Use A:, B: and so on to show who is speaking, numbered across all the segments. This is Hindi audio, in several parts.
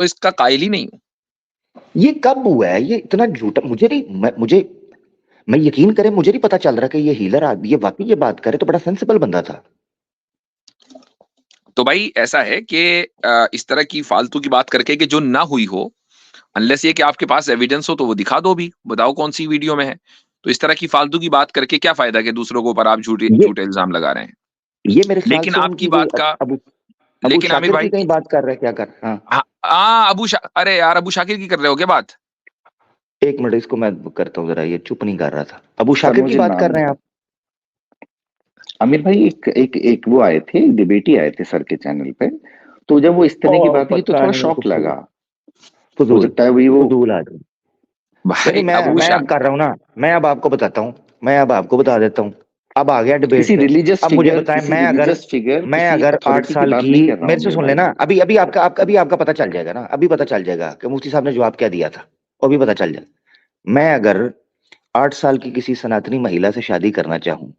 A: तो इसका कायल ही नहीं हूँ।
B: ये कब हुआ है? ये इतना झूठा मुझे नहीं मैं यकीन करें, मुझे नहीं पता चल रहा कि ये हीलर आदमी, ये वाकई ये बात करे तो बड़ा सेंसिबल बंदा था।
A: तो भाई ऐसा है कि इस तरह की फालतू की बात करके कि जो ना हुई हो, अनलेस ये कि आपके पास एविडेंस हो तो वो दिखा दो, भी बताओ कौन सी वीडियो में है। तो इस तरह की फालतू की बात करके क्या फायदा कि दूसरों के ऊपर आप झूठे
B: ये
A: झूठे इल्जाम लगा रहे हैं।
B: ये मेरे ख्याल
A: लेकिन
B: से
A: आपकी
B: उनकी कोई
A: बात का,
B: अबू अबू
A: लेकिन आमिर
B: शाकिर की
A: भाई,
B: कहीं बात कर रहे हैं क्या? कर हाँ,
A: हाँ हाँ, अरे यार, अबू शाकिर की कर रहे हो क्या बात?
B: एक मिनट इसको मैं करता हूँ जरा, ये चुप नहीं कर रहा था। अबू
C: सर
B: शाकिर की
C: मुझे
B: बात कर
C: नाम
B: रहे हैं आप?
C: आमिर भाई, एक एक एक वो आए थे, डिबेट ही आए थे सर के चैनल पे। तो जब वो इस तरह की
B: ओ
C: बात की तो
B: पता
C: थोड़ा
B: नहीं,
C: शौक लगा। हो
B: फजूल
C: सकता है वही वो।
B: फजूल आदमी। चलिए,
A: भाई
B: मैं अब कर रहा हूँ ना, मैं अब आपको बताता हूँ, मैं अब आपको बता देता हूँ। अब आ गया डिबेट
C: किसी
B: पे।
C: रिलीजियस
B: अब मुझे
C: फिगर,
B: बताएं,
C: किसी रिलीजियस फिगर,
B: मैं
C: किसी
B: अगर 8
C: अथॉरिटी की
B: साल
C: बात
B: की,
C: नहीं कर रहा
B: मेरे
C: हूँ
B: से
C: अमीर
B: सुन
C: भाई।
B: लेना, अभी अभी आपका पता चल जाएगा ना, अभी पता चल जाएगा कि मुफ्ती साहब ने जवाब क्या दिया था, वो भी पता चल जाएगा। मैं अगर 8 साल की किसी सनातनी महिला से शादी करना चाहूं,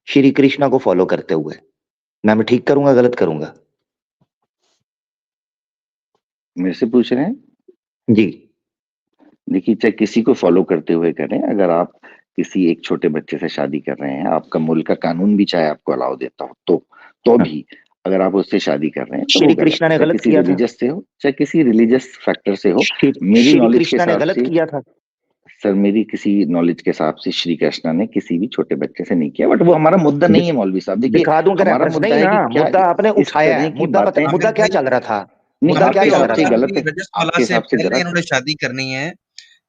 B: श्री कृष्णा को फॉलो करते हुए, मैं ठीक करूंगा, गलत करूंगा?
C: मेरे से पूछ रहे हैं?
B: जी।
C: देखिए, चाहे किसी को फॉलो करते हुए करें, अगर आप किसी एक छोटे बच्चे से शादी कर रहे हैं, आपका मुल्क का कानून भी चाहे आपको अलाउ देता हो तो
B: हाँ,
C: भी अगर आप उससे शादी कर रहे हैं तो वो
B: श्री
C: गलत
B: कृष्णा
C: है,
B: ने
C: चाहे
B: गलत
C: किसी
B: किया था।
C: रिलीजियस से हो, चाहे किसी रिलीजियस फैक्टर से हो।
B: श्री
C: मेरी
B: श्री
C: नॉलेज के
B: कृष्णा ने
C: हिसाब
B: गलत
C: से,
B: किया था।
C: सर मेरी किसी नॉलेज के हिसाब से श्री कृष्णा ने किसी भी छोटे बच्चे से नहीं किया, बट वो हमारा मुद्दा नहीं
B: दि-
C: है मौलवी साहब। देखिए,
B: दिखा दूं क्या
C: हमारा
B: रेफरेंस?
C: मुद्दा
B: नहीं
C: है
B: ना,
C: कि क्या
B: मुद्दा आपने
C: इस
B: उठाया
C: तरह
B: है।
C: की बातें।
B: मुद्दा
D: आमिर
B: क्या
D: भाई,
B: चल रहा था?
C: नहीं,
B: मुद्दा क्या
C: आपके
D: आपने
B: चल
C: हिसाब
B: रहा
C: से
D: ऑलरेडी
B: था?
C: गलत है,
D: रजस्वला
C: आपके
D: से
C: हिसाब से
D: पहले
C: गलत है।
D: इन्होंने शादी करनी है।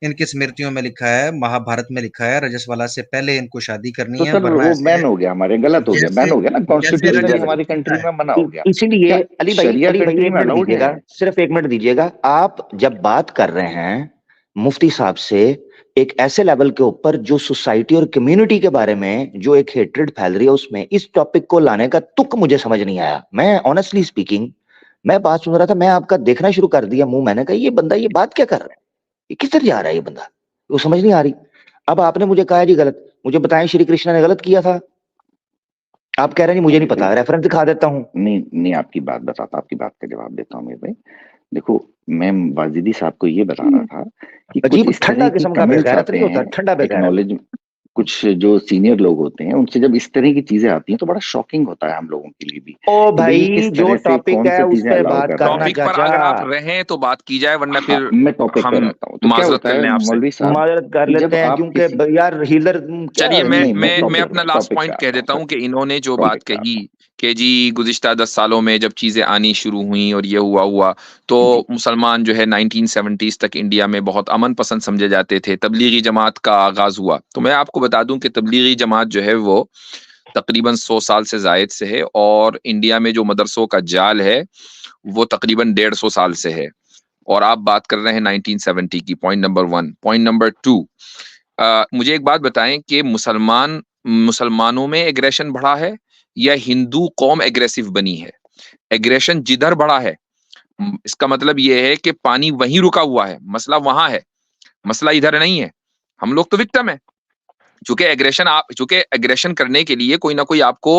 D: इनकी स्मृतियों में लिखा है, महाभारत में लिखा है, रजस्वला से पहले इनको शादी करनी
C: तो
D: है,
C: सर
D: वरना
C: वो
D: ऐसे
C: बैन हो गया, हमारे गलत हो गया, बैन
D: जैसे
C: हो गया ना,
D: जैसे
C: कॉन्स्टिट्यूशनली
D: रजस्वला
C: हमारी
D: लिखा
C: कंट्री
D: है।
C: में मना हो गया।
B: इसीलिए
C: क्या शरिया
B: अली भाई
C: कंट्री
B: एक
C: में
B: मिनट
C: अलाउड है?
B: दीजिएगा, सिर्फ एक मिनट दीजिएगा। आप जब बात कर रहे हैं मुफ्ती साहब से एक ऐसे लेवल के ऊपर, जो सोसाइटी और कम्युनिटी के बारे में जो एक हेट्रेड फैल रही है, उसमें इस टॉपिक को लाने का तुक मुझे समझ नहीं आया। मैं ऑनेस्टली स्पीकिंग, मैं बात सुन रहा था, मैं आपका देखना शुरू कर दिया मुंह, मैंने कहा ये बंदा ये बात क्या कर रहा है, ये किधर जा रहा है ये बंदा, वो समझ नहीं आ रही। अब आपने मुझे कहा जी गलत, मुझे बताएं श्री कृष्ण ने गलत किया था? आप कह रहे हैं जी मुझे नहीं
C: अमीर भाई,
B: पता, रेफरेंस दिखा देता हूं।
C: नहीं नहीं, आपकी बात बताता, आपकी बात का जवाब देता हूँ अमीर भाई। देखो, मैं वाजिदी साहब को ये बता रहा था कि कुछ
B: अजीब
C: इस
B: ठंडा
C: तरह की
B: किस्म का
C: कमेंट्स
B: बेगैरत
C: आते
B: नहीं होता,
C: हैं,
B: ठंडा बेगैरत।
C: एक्नॉलेज, कुछ जो सीनियर लोग होते हैं उनसे जब इस तरह की चीजें आती हैं तो बड़ा शॉकिंग होता है हम लोगों के लिए भी,
B: ओ
C: कि भाई ये
B: भाई,
C: किस
B: जो
C: तरह से
B: टॉपिक
C: कौन
B: है
C: सी
B: उस
C: चीजें
B: पे
C: अलाउ
B: बात
C: कर रहा
B: करना
C: है।
A: टॉपिक पर
B: चाचा।
A: अगर आप रहें तो बात की जाए, वरना
C: हाँ,
A: फिर
C: मैं टॉपिक पे
A: हम
C: रहता हूँ। तो क्या
A: माजरत
C: होता
A: कर
C: है
A: लें आपसे।
C: मौलवी साहब,
B: मदद कर
C: कि
B: लेते
C: जब
B: हैं
C: आप
B: क्योंकि
C: किसी,
B: यार हीलर क्या
A: चलिए, मैं
B: ये
C: नहीं नहीं,
A: मैं मैं
B: टॉपिक।
A: अपना लास्ट
C: टॉपिक पे
A: पॉइंट कह
C: आता हूँ
A: देता
C: सर,
A: हूं कि इन्होंने जो बात
C: टॉपिक पे
A: कही
C: आता हूँ।
A: कि जी गुज़िश्ता 10 सालों में जब चीजें आनी शुरू हुई और ये हुआ हुआ, तो
C: जी,
A: मुसलमान जो है 1970s तक इंडिया में बहुत अमन पसंद समझे जाते थे, तबलीगी जमात का आगाज हुआ। तो मैं आपको बता दूं कि तबलीगी जमात जो है वो तकरीबन 100 साल से जायद से है, और इंडिया में जो मदरसों का जाल है वो तकरीबन 150 साल से है। और आप बात कर रहे हैं 1970 की। Point number 1। पॉइंट नंबर 2, मुझे एक बात बताएं कि मुसलमानों में एग्रेशन बढ़ा है या हिंदू कौम एग्रेसिव बनी है? एग्रेशन जिधर बढ़ा है, इसका मतलब यह है कि पानी वहीं रुका हुआ है, मसला वहां है, मसला इधर नहीं है। हम लोग तो विक्टिम है। चूंकि एग्रेशन करने के लिए कोई ना कोई आपको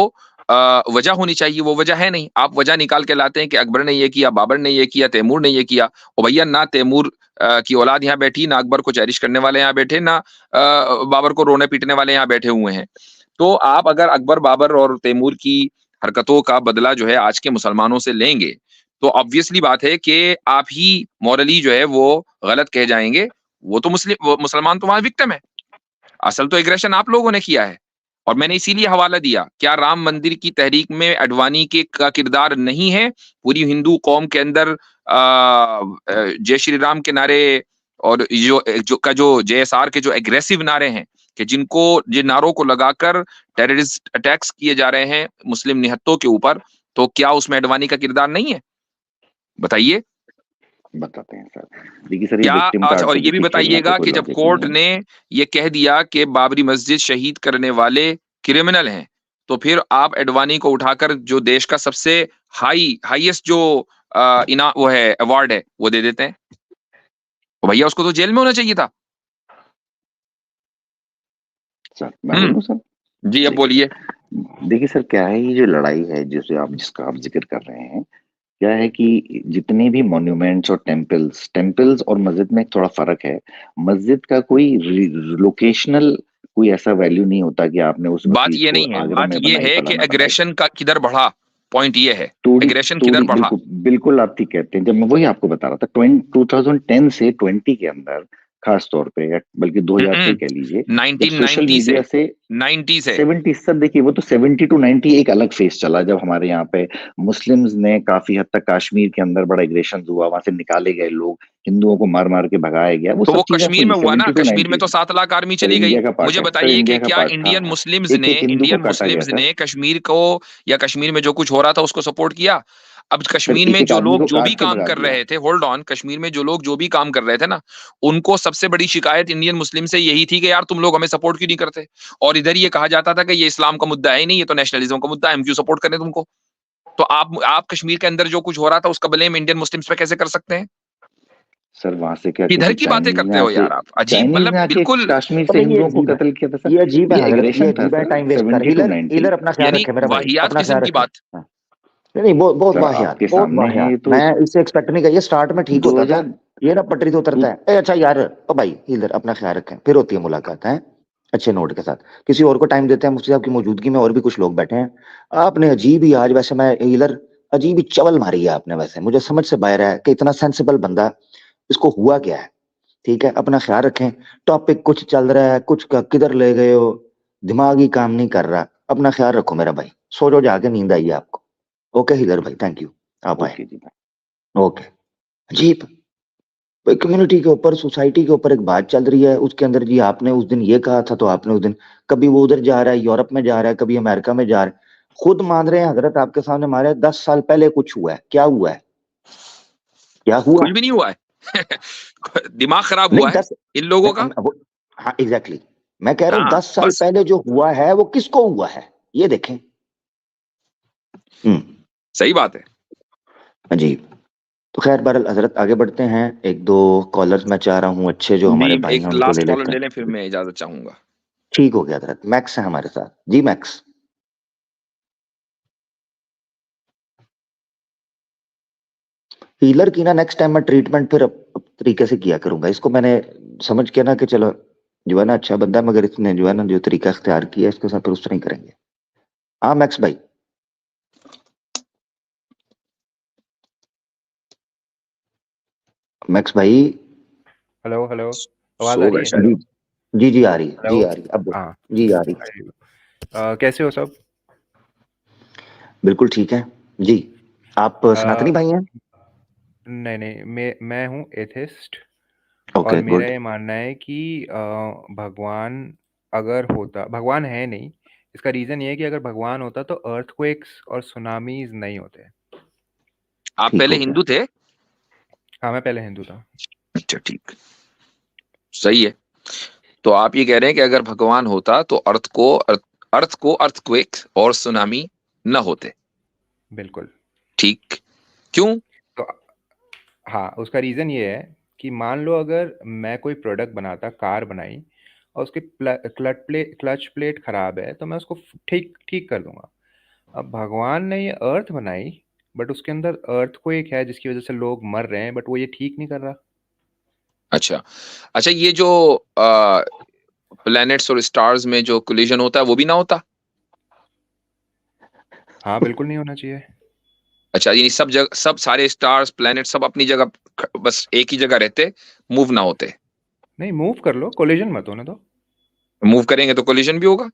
A: वजह होनी चाहिए, वो वजह है नहीं। आप वजह निकाल के लाते हैं कि अकबर ने ये किया, बाबर ने ये किया, तैमूर ने ये किया। और भैया, ना तैमूर की औलाद यहाँ बैठी, ना अकबर को चैरिश करने वाले यहाँ बैठे, ना बाबर को रोने पीटने वाले यहाँ बैठे हुए हैं। तो आप अगर अकबर, बाबर और तैमूर की हरकतों का बदला जो है आज के मुसलमानों से लेंगे, तो ऑब्वियसली बात है कि आप ही मॉरली जो है वो गलत कह जाएंगे। वो मुसलमान तो वहां विक्टिम है। असल तो एग्रेशन आप लोगों ने किया है। और मैंने इसीलिए हवाला दिया, क्या राम मंदिर की तहरीक में अडवाणी के का किरदार नहीं है? पूरी हिंदू कौम के अंदर जय श्री राम के नारे, और जो JSR के जो एग्रेसिव नारे हैं, कि जिन नारों को लगाकर टेररिस्ट अटैक्स किए जा रहे हैं मुस्लिम निहत्तों के ऊपर, तो क्या उसमें अडवाणी का किरदार नहीं है? बताइए।
C: बताते हैं सर। देखिए सर, ये
A: क्या
C: विक्टिम
A: अच्छा,
C: कार्ड
A: और
C: से
A: ये भी
C: देखिए खेलने का
A: बताइएगा
C: कोई
A: कि जब
C: लॉजिक नहीं
A: कोर्ट
C: है।
A: ने ये कह दिया कि बाबरी मस्जिद शहीद करने वाले क्रिमिनल हैं, तो फिर आप एडवाणी को उठाकर जो देश का सबसे हाईएस्ट जो इना वो है, अवार्ड है, वो दे देते हैं। तो भैया, उसको तो जेल में होना चाहिए था।
C: सर मैं बोलूँ सर?
A: जी, अब
C: देखिए,
A: बोलिए।
C: देखिए सर, क्या है, ये जो लड़ाई है जिसका आप जिक्र कर रहे हैं, क्या है कि जितने भी मॉन्यूमेंट्स और टेम्पल्स और मस्जिद में थोड़ा फर्क है। मस्जिद का कोई लोकेशनल कोई ऐसा वैल्यू नहीं होता कि आपने उस
A: बात
C: मस्जिद
A: ये
C: को
A: नहीं है,
C: आगरा
A: बात
C: में
A: ये
C: बनाई,
A: है कि
C: फलाना बनाई।
A: एग्रेशन का किधर बढ़ा, पॉइंट ये है,
C: थोड़ी
A: एग्रेशन किधर
C: थोड़ी
A: बढ़ा।
C: बिल्कुल बिल्कुल आप ठीक कहते हैं। जब मैं वही आपको बता रहा था 2010 से 20 के अंदर खास तौर पे, या बल्कि 2000 से कह लीजिए, जब सोशल
A: 1990
C: मीडिया से
A: 90 से
C: 70 सर, देखिए वो तो 70 टू 90 एक अलग फेस चला, जब हमारे यहाँ पे मुस्लिम्स ने काफी हद तक कश्मीर के अंदर बड़ा एग्रेशन हुआ, वहां से निकाले गए लोग, हिंदुओं को मार मार के भगाया गया, वो
A: तो वो
C: सब चीजें
A: कश्मीर
C: हुई
A: में हुआ ना,
C: 70 टू
A: कश्मीर में
C: 90।
A: तो 7 लाख आर्मी
C: सर
A: चली गई।
C: इंडिया का पार्ट
A: मुझे
C: है, सर
A: बताइए कि
C: इंडिया का
A: क्या
C: पार्ट था।
A: इंडियन मुस्लिम्स
C: एक
A: ने,
C: एक हिंदू को
A: इंडियन
C: काटा गया
A: मुस्लिम्स
C: सर।
A: ने कश्मीर को या कश्मीर में जो कुछ हो रहा था उसको सपोर्ट किया? अब
C: सर
A: कश्मीर
C: एक
A: में
C: एक
A: जो
C: आदमी
A: लोग
C: को
A: जो भी
C: काट के
A: काम
C: भगा
A: कर
C: दिया।
A: रहे थे, होल्ड ऑन, कश्मीर में जो लोग जो भी काम कर रहे थे ना, उनको सबसे बड़ी शिकायत इंडियन मुस्लिम से यही थी कि यार तुम लोग हमें सपोर्ट क्यों नहीं करते। और इधर ये कहा जाता था कि ये इस्लाम का मुद्दा है ही नहीं, ये तो नेशनलिज्म का मुद्दा है, हम क्यों सपोर्ट करें तुमको। तो आप कश्मीर के अंदर जो कुछ हो रहा था उसका ब्लेम इंडियन मुस्लिम्स पे कैसे कर सकते हैं?
C: सर वहां से क्या
A: किधर
C: किसी
A: की बातें
C: चाइनीज ने
A: करते हो
C: आके
A: यार आप, अजीब, मतलब
C: आके
A: बिल्कुल।
C: कश्मीर से
B: अबे ये
C: हिंदुओं को
B: अजीब है,
C: कत्ल किया था सर?
B: ये अजीब है
C: ये
B: हजरत, ये
C: एग्रेशन था
B: अजीब है,
C: सर,
B: टाइम वेस्ट कर।
C: 70 टू
B: हीलर
C: 90।
B: हीलर अपना ख्याल
A: यानी
B: रखे मेरा भाई,
A: वाहियात
B: अपना ख्याल
A: किस्म की
B: रखे।
A: बात।
B: हाँ। नहीं बहुत बहुत
C: सर
B: वाहियात,
C: आपके
B: बहुत
C: सामने है ये
B: वाहियात,
C: तो।
B: मैं इससे एक्सपेक्ट नहीं किया। ये स्टार्ट में ठीक होता था,
C: 2000
B: ये ना पटरी तो उतरता है। अच्छा यार, ओ भाई हीलर अपना ख्याल रखें, फिर होती है मुलाकात है अच्छे नोट के साथ। किसी और को टाइम देते हैं, मुफ्ती साहब की मौजूदगी में और भी कुछ लोग बैठे हैं। आपने अजीब ही आज, वैसे मैं हीलर, अजीब ही चवल मारी है आपने, वैसे मुझे समझ से बाहर है कि इतना सेंसिबल बंदा, इसको हुआ क्या है। ठीक है, अपना ख्याल रखें। टॉपिक कुछ चल रहा है, कुछ का किधर ले गए हो, दिमाग ही काम नहीं कर रहा। अपना ख्याल रखो मेरा भाई, सो जाओ जाके, नींद आई है आपको। ओके हीलर भाई, थैंक यू, आप आए।
C: ओके जी भाई।
B: ओके। अजीब भाई, कम्युनिटी के ऊपर, सोसाइटी के ऊपर एक बात चल रही है, उसके अंदर जी आपने उस दिन ये कहा था, तो आपने उस दिन, कभी वो उधर जा रहा है, यूरोप में जा रहा है, कभी अमेरिका में जा रहा है, खुद मान रहे हैं हजरत आपके सामने, हमारे 10 साल पहले कुछ हुआ है। क्या हुआ है, क्या हुआ?
A: कुछ भी नहीं हुआ है। दिमाग खराब
B: नहीं
A: हुआ है
B: 10,
A: इन लोगों का।
B: हाँ एग्जैक्टली, मैं कह रहा हूँ
A: हाँ
B: 10 साल
A: बस,
B: पहले जो हुआ है वो किसको हुआ है, ये देखें। हम्म।
A: सही बात है।
B: जी। तो खैर बहरहाल हजरत, आगे बढ़ते हैं। एक दो कॉलर्स मैं चाह रहा हूँ अच्छे, जो
A: भी
B: हमारे भाई हैं
A: एक
B: उनको ले
A: लास्ट कॉलर
B: लेते
A: ले लें, फिर
B: हैं।
A: मैं इजाजत चाहूंगा।
B: ठीक हो गया हजरत, मैक्स है हमारे साथ जी, मैक्स। हीलर की ना नेक्स्ट टाइम मैं ट्रीटमेंट फिर तरीके से किया करूंगा। इसको मैंने समझ के ना कि चलो जो है ना अच्छा बंदा है, मगर इसने जो है ना जो तरीका इख्तियार किया, इसके साथ फिर उस तरह ही करेंगे। हाँ मैक्स भाई। मैक्स भाई।
E: हेलो हेलो, आवाज आ
A: सो
E: रही
A: गए
E: है?
A: शायद।
B: जी जी आ रही है, जी
E: हेलो।
B: आ रही है, अब बोलो।
E: हाँ।
B: जी आ रही है।
E: कैसे हो सब?
B: बिल्कुल ठीक है जी। आप सनातनी
E: अ,
B: भाई हैं?
E: नहीं नहीं, मैं हूँ एथिस्ट। और
B: ओके
E: मेरा
B: गुड।
E: ये मानना है कि भगवान अगर होता, भगवान है नहीं, इसका रीज़न ये है कि अगर भगवान होता तो अर्थक्वेक्स और सुनामीज नहीं होते।
A: आप
B: ठीक
A: पहले
B: हो गया।
A: हिंदू थे?
E: हाँ, मैं पहले हिंदू था।
A: अच्छा ठीक, सही है। तो आप ये कह रहे हैं कि अगर भगवान होता तो अर्थ को अर्थक्वेक और सुनामी न होते।
E: बिल्कुल।
A: ठीक, क्यों?
E: तो हाँ, उसका रीज़न ये है कि मान लो अगर मैं कोई प्रोडक्ट बनाता, कार बनाई, और उसकी क्लच प्लेट खराब है, तो मैं उसको ठीक ठीक कर दूंगा। अब भगवान ने ये अर्थ बनाई, बट उसके अंदर अर्थक्वेक है जिसकी वजह से लोग मर रहे हैं, बट वो ये ठीक नहीं कर रहा।
A: अच्छा, अच्छा, ये जो प्लैनेट्स और स्टार्स में जो कोलिजन होता है वो भी ना होता?
E: हाँ, बिल्कुल नहीं होना चाहिए।
A: अच्छा, यानी सब जगह, सब सारे स्टार्स प्लैनेट सब अपनी जगह, बस एक ही जगह रहते, मूव ना होते।
E: नहीं, मूव कर लो, कोलिजन मत होने दो।
A: मूव करेंगे तो कोलिजन भी होगा।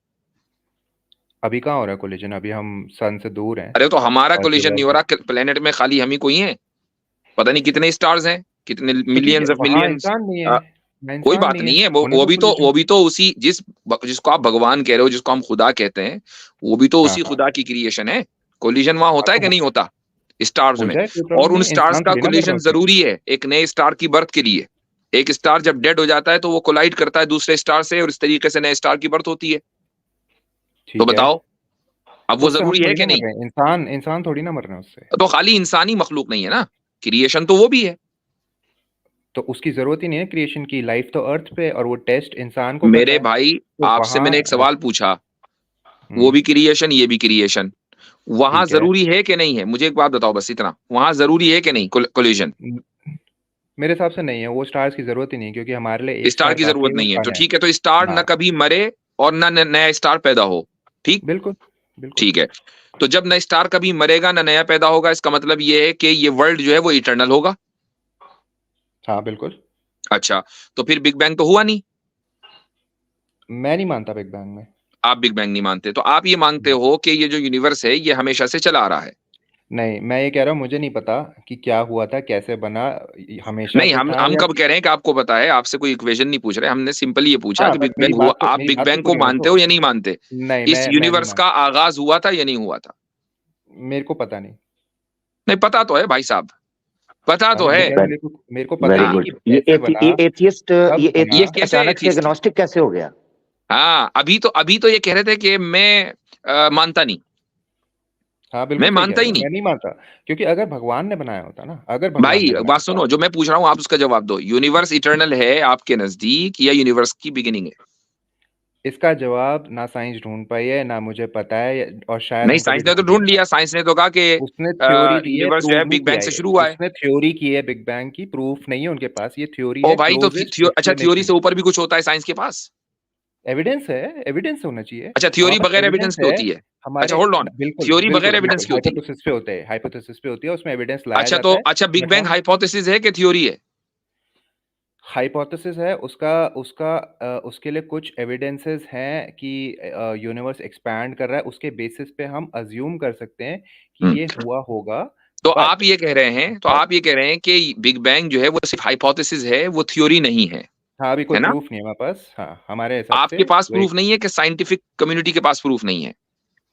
E: अभी कहाँ हो रहा है कोलिजन? अभी हम सन से दूर हैं।
A: अरे तो हमारा
E: और
A: कोलिजन
E: जो
A: नहीं हो रहा, प्लेनेट में खाली हम ही कोई हैं? पता नहीं कितने स्टार्स हैं, कितने
E: तो ठीक है,
A: मिलियंस ऑफ
E: वहाँ
A: मिलियंस।
E: इंसान नहीं है, वहाँ
A: कोई
E: इंसान
A: बात
E: नहीं है,
A: नहीं है,
E: होने दो
A: वो
E: कोलिजन।
A: भी तो उसी जिसको आप भगवान कह रहे हो, जिसको हम खुदा कहते हैं, वो भी तो
E: हाँ
A: उसी
E: हाँ
A: खुदा की क्रिएशन है। कोलिजन वहां
E: हाँ,
A: होता है
E: तो
A: कि नहीं होता स्टार्स
E: हो
A: में?
E: जाए, कोई
A: और
E: प्रॉब्लम
A: उन
E: नहीं है,
A: स्टार्स
E: इंसान
A: का
E: थोड़ी ना मर रहा
A: कोलिजन
E: उसमें।
A: जरूरी है एक नए स्टार की बर्थ के लिए। एक स्टार जब डेड हो जाता है तो वो कोलाइड करता है दूसरे स्टार से, और इस तरीके से नए स्टार की बर्थ होती है। तो
E: ठीक है,
A: बताओ, अब
E: तो
A: वो
E: उससे हम
A: जरूरी है
E: थोड़ी
A: कि
E: ना मर
A: नहीं?
E: रहे हैं, इंसान इंसान थोड़ी ना मर रहे हैं उससे।
A: तो खाली इंसानी मखलूक नहीं है ना, क्रिएशन तो वो भी है।
E: तो उसकी जरूरत ही नहीं है क्रिएशन की, लाइफ तो अर्थ पे, और वो टेस्ट इंसान को कर
A: मेरे
E: रहा है।
A: भाई,
E: तो
A: आपसे
E: वहाँ
A: मैंने एक सवाल पूछा, वो
E: हम्म,
A: भी क्रिएशन, ये भी क्रिएशन। वहां
E: ठीक है।
A: जरूरी है कि नहीं है? मुझे एक बात बताओ बस इतना, वहां जरूरी है कि नहीं कोलिजन?
E: मेरे हिसाब से नहीं है, वो स्टार्स की जरूरत ही नहीं, क्योंकि हमारे लिए एक
A: स्टार
E: स्टार
A: की
E: काफी
A: जरूरत
E: है, वो
A: नहीं है, तो
E: सन है।
A: ठीक है, तो स्टार न
E: हाँ,
A: कभी मरे और न नया स्टार पैदा हो, ठीक?
E: बिल्कुल, बिल्कुल।
A: ठीक है, तो जब न स्टार कभी मरेगा न नया पैदा होगा, इसका मतलब ये है कि ये वर्ल्ड जो है वो इटर्नल होगा।
E: हाँ, बिल्कुल।
A: अच्छा, तो फिर बिग बैंग तो हुआ नहीं।
E: मैं नहीं मानता बिग बैंग में।
A: आप बिग बैंग नहीं मानते, तो आप ये मानते हो कि ये जो यूनिवर्स है ये हमेशा से चला आ रहा है?
E: नहीं, मैं ये कह रहा हूँ, मुझे नहीं पता कि क्या हुआ था, कैसे बना, हमेशा
A: नहीं,
E: से था
A: हम
E: या
A: कब कह रहे हैं कि आपको पता है? आपसे कोई इक्वेशन नहीं पूछ रहे, हमने सिंपली ये पूछा
E: हाँ,
A: कि
E: बट
A: बिग बैंग हुआ। आप
E: मेरी
A: बिग
E: बात तो
A: बैंग को
E: सुनिए ना
A: मानते
E: तो।
A: हो या नहीं मानते?
E: नहीं,
A: इस
E: मैं नहीं
A: यूनिवर्स का
E: मानता।
A: आगाज हुआ था या नहीं हुआ था?
E: मेरे को पता नहीं।
A: नहीं पता तो है भाई साहब, पता तो
E: मैं
A: है।
E: कह रहा हूँ, मेरे को पता ही
B: वेरी
E: नहीं
A: हाँ,
E: कि
B: गुड।
E: कैसे बना,
B: ये एथियस्ट
E: कब बना।
A: ये कैसे
B: अचानक से
A: एथिस्ट?
B: एग्नोस्टिक कैसे हो गया?
A: हाँ, अभी तो ये कह रहे थे कि मैं मानता नहीं,
E: हाँ,
A: मैं
E: बिल्कुल सही कह
A: मानता
E: रहे
A: ही
E: हो,
A: नहीं।
E: मैं नहीं मानता, क्योंकि अगर भगवान ने बनाया होता ना, अगर भगवान
A: भाई
E: ने
A: बात
E: बनाया होता,
A: सुनो, जो मैं पूछ रहा हूँ आप उसका जवाब दो। यूनिवर्स इटर्नल है आपके नजदीक या यूनिवर्स की बिगिनिंग है?
E: इसका जवाब ना साइंस ढूंढ पाई है, ना मुझे पता है, और शायद
A: नहीं,
E: हम कभी
A: साइंस ने तो
E: ढूंढ भी
A: ढूंढ
E: नहीं
A: लिया,
E: पाएंगे।
A: साइंस ने तो कहा कि
E: उसने थ्योरी दी है,
A: यूनिवर्स जो
E: प्रूव
A: है
E: नहीं
A: बिग बैंग
E: किया
A: से
E: है।
A: शुरू हुआ है।
E: उसने थ्योरी की है बिग बैंग की, प्रूफ नहीं है उनके पास, ये थ्योरी
A: ओ
E: है,
A: भाई, तो
E: क्लोजेस्ट
A: अच्छा, थ्योरी
E: एक्सप्लेनेशन
A: से
E: है।
A: ऊपर भी कुछ होता है साइंस के पास?
E: एविडेंस है, एविडेंस होना चाहिए।
A: अच्छा,
E: हमारे
A: थ्योरी
E: पास
A: बगैर
E: एविडेंस
A: एविडेंस पे
E: है।
A: होती है? अच्छा,
E: हमारे
A: होल्ड ऑन,
E: बिल्कुल,
A: थ्योरी बगैर
E: बिल्कुल,
A: एविडेंस
E: बिल्कुल,
A: पे होती है?
E: हाइपोथेसिस पे होते हैं, हाइपोथेसिस पे होती है, उसमें एविडेंस लाया
A: अच्छा, तो
E: जाता है।
A: अच्छा, बिग
E: बट
A: बैंग
E: हम
A: हाइपोथेसिस है कि थ्योरी है?
E: हाइपोथेसिस है उसका, उसके लिए कुछ एविडेंसेस हैं कि यूनिवर्स एक्सपैंड कर रहा है, उसके बेसिस पे हम अज्यूम कर सकते हैं कि
A: हम्म,
E: ये हुआ होगा।
A: तो आप
E: बट
A: ये कह रहे हैं, तो
E: बट
A: आप ये कह रहे हैं कि बिग बैंग जो है वो सिर्फ हाइपोथेसिस है, वो थ्योरी नहीं है,
E: हाँ, अभी कोई
A: है ना?
E: प्रूफ नहीं है हमारे पास, हाँ, हमारे हिसाब से
A: आपके पास
E: वो
A: प्रूफ
E: एक
A: नहीं है कि साइंटिफिक कम्युनिटी के पास प्रूफ नहीं है?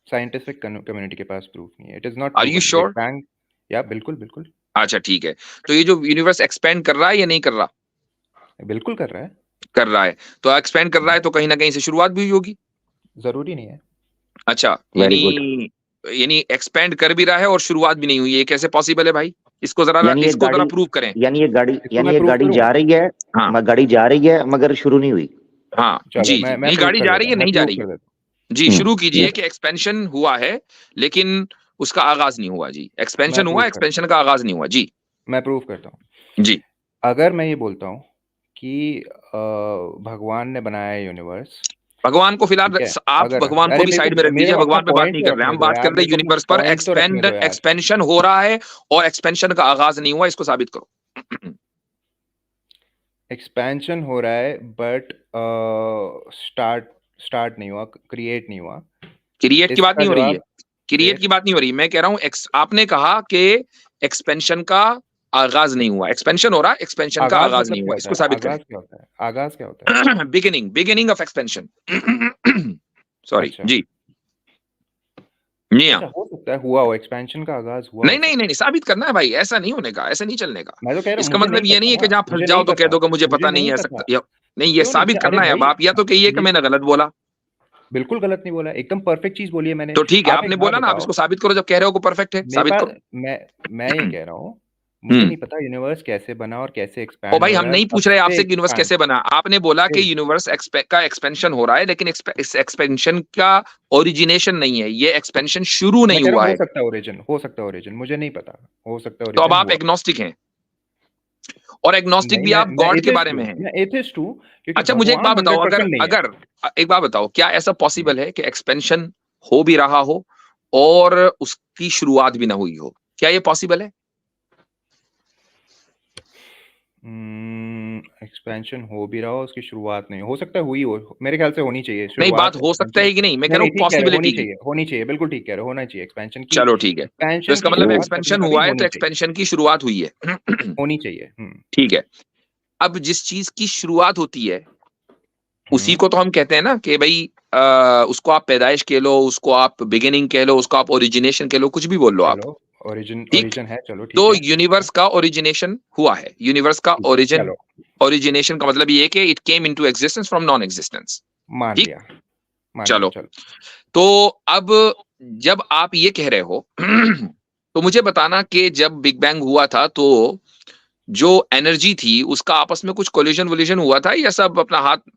E: साइंटिफिक कम्युनिटी के पास प्रूफ नहीं है, it is not
A: are you
E: proven big
A: sure?
E: Bang. या बिल्कुल, बिल्कुल,
A: अच्छा, ठीक है, तो ये जो यूनिवर्स एक्सपेंड कर रहा है या नहीं कर रहा?
E: बिल्कुल कर रहा है।
A: कर रहा है, तो एक्सपेंड कर रहा है तो कहीं ना कहीं से शुरुआत भी हुई होगी।
E: जरूरी नहीं है।
A: अच्छा,
B: वेरी गुड।
A: यानी एक्सपेंड कर भी रहा है और शुरुआत भी नहीं हुई, ये कैसे पॉसिबल है भाई? इसको जरा प्रूव करें।
E: इसको मैं
B: यानी ये
E: प्रूव
B: गाड़ी
E: करूं?
B: जा रही है,
A: हाँ,
B: गाड़ी जा रही है मगर शुरू नहीं हुई।
A: हाँ,
E: चलो,
A: जी, जी,
E: मैं
A: नहीं,
E: प्रूव
A: गाड़ी
E: कर
A: जा
E: देता
A: रही
E: हूँ,
A: है,
E: मैं
A: नहीं जा
E: प्रूव
A: रही
E: कर
A: है?
E: देता
A: जी, शुरू कीजिए
B: yes।
A: कि एक्सपेंशन हुआ है, लेकिन उसका आगाज नहीं हुआ। जी,
E: हूँ। मैं
A: एक्सपेंशन हुआ,
E: प्रूव कर
A: एक्सपेंशन का आगाज नहीं हुआ। जी,
E: मैं प्रूव करता हूँ।
A: जी,
E: अगर मैं ये बोलता हूँ कि भगवान ने बनाया यूनिवर्स,
A: भगवान को फिलहाल
E: ठीक है,
A: आप
E: अगर
A: भगवान को
E: अरे
A: भी साइड में रख
E: मेरे
A: दीजिए,
E: को अपना
A: भगवान पे बात
E: पॉइंट
A: नहीं
E: तो
A: कर रहे,
E: रखने
A: हम
E: दो
A: बात कर
E: यार,
A: रहे
E: मेरे
A: हैं
E: को अपना
A: यूनिवर्स पर।
E: पॉइंट तो रखने दो यार।
A: एक्सपेंशन हो रहा है और एक्सपेंशन का आगाज नहीं हुआ, इसको साबित करो।
E: एक्सपेंशन हो रहा है, बट स्टार्ट स्टार्ट नहीं हुआ, क्रिएट नहीं हुआ।
A: क्रिएट की बात
E: इसका
A: नहीं हो रही है,
E: जवाब
A: क्रिएट
E: फिर
A: की बात नहीं हो रही, मैं कह रहा हूं आपने कहा कि एक्सपेंशन का आगाज नहीं हुआ, एक्सपेंशन हो रहा है, एक्सपेंशन का
E: आगाज
A: आगाज
E: मतलब
A: नहीं
E: क्या
A: हुआ,
E: होता
A: इसको
E: है?
A: साबित करें।
E: आगाज क्या होता है? आगाज क्या होता है?
A: Beginning beginning of expansion. Sorry
E: अच्छा,
A: जी, जी हाँ।
E: अच्छा, हो सकता है हुआ हो, एक्सपेंशन का आगाज हुआ
A: नहीं,
E: हो
A: नहीं, नहीं,
E: सकता
A: नहीं, साबित करना है भाई, ऐसा नहीं होने का, ऐसा नहीं चलने का।
E: है। मैं तो कह रहा हूँ,
A: इसका
E: मुझे
A: मतलब
E: नहीं
A: ये नहीं
E: पता
A: है कि
E: ना,
A: जहां फंस
E: मुझे
A: जाओ
E: नहीं
A: तो कह
E: पता,
A: दो कि मुझे
E: मुझे
A: पता नहीं
E: नहीं
A: है
E: पता।
A: सकता नहीं, ये
E: क्यों नहीं?
A: साबित
E: अरे
A: करना है अब।
E: भाई,
A: आप या तो कहिए कि
E: ये
A: मैंने गलत बोला,
E: बिल्कुल गलत नहीं बोला, एकदम परफेक्ट चीज बोली है मैंने।
A: तो ठीक है,
E: आप एक
A: आपने
E: बात
A: बोला ना, आप
E: बताओ,
A: इसको साबित करो, जब कह रहे हो कि परफेक्ट है,
E: मेरे
A: साबित
E: पास
A: करो।
E: मैं ये कह रहा हूँ, मुझे
A: हम्म
E: नहीं पता यूनिवर्स कैसे बना और कैसे
A: ओ
E: एक्सपैंड
A: भाई,
E: हो
A: हम
E: रहा है,
A: नहीं
E: कब
A: पूछ रहे
E: से
A: आपसे कि यूनिवर्स
E: एक्सपैंड।
A: कैसे बना, आपने बोला कि
E: फिर
A: यूनिवर्स का एक्सपेंशन हो रहा है, लेकिन इस एक्सपेंशन का ओरिजिनेशन नहीं है, ये एक्सपेंशन शुरू
E: मैं
A: नहीं
E: कह रहा
A: हुआ
E: हूँ हो
A: है।
E: सकता है ओरिजिन, हो सकता है ओरिजिन, मुझे नहीं पता, हो सकता है
A: तो अब
E: ओरिजिन
A: आप
E: हुआ।
A: एग्नोस्टिक हैं, और एग्नोस्टिक
E: नहीं,
A: भी आप
E: मैं
A: गॉड के बारे
E: एथिस्ट
A: में
E: हूँ,
A: हैं।
E: मैं एथिस्ट हूँ, क्योंकि
A: अच्छा, मुझे एक
E: भगवान
A: बात बताओ,
E: 100% नहीं है।
A: अगर एक बात बताओ, क्या ऐसा
E: हम्म।
A: पॉसिबल है कि एक्सपेंशन हो भी रहा हो और उसकी शुरुआत भी ना हुई हो? क्या ये पॉसिबल है?
E: एक्सपेंशन हो भी रहा हो, उसकी शुरुआत नहीं हो सकता है, हुई हो, मेरे ख्याल से होनी चाहिए
A: नहीं, बात
E: शुरुआत
A: हो सकता
E: एक्सपेंशन।
A: है कि नहीं, मैं कह
E: नहीं,
A: रहा
E: नहीं,
A: हूँ
E: ठीक कह रहे हो, होनी
A: पॉसिबिलिटी की।
E: चाहिए, होनी चाहिए, बिल्कुल ठीक कह रहे हो, होना चाहिए एक्सपेंशन की।
A: चलो ठीक है, तो
E: एक्सपेंशन
A: इसका
E: की
A: मतलब
E: शुरुआत कभी ना
A: एक्सपेंशन
E: कभी
A: हुआ है, तो
E: होनी चाहिए,
A: एक्सपेंशन की शुरुआत हुई है।
E: होनी चाहिए।
A: ठीक है, अब जिस चीज की शुरुआत होती है उसी
E: हम्म।
A: को तो हम कहते हैं ना कि भाई उसको आप पैदाइश कह लो, उसको आप बिगिनिंग कह लो, उसको आप ओरिजिनेशन कह लो, कुछ भी बोल लो आप।
E: चलो, ओरिजिन
A: ठीक,
E: ओरिजिन है, चलो ठीक
A: तो
E: है।
A: यूनिवर्स का ओरिजिनेशन हुआ है, यूनिवर्स का
E: ठीक है, चलो,
A: ओरिजिनेशन का मतलब ये है कि it came into existence from non existence.
E: मान
A: ठीक,
E: लिया, मान लिया,
A: चलो,
E: चलो।
A: तो अब जब आप ये कह रहे हो तो मुझे बताना कि जब बिग बैंग हुआ था तो जो एनर्जी थी उसका आपस में कुछ कोलिजन वोलिजन हुआ था, या सब अपना हाथ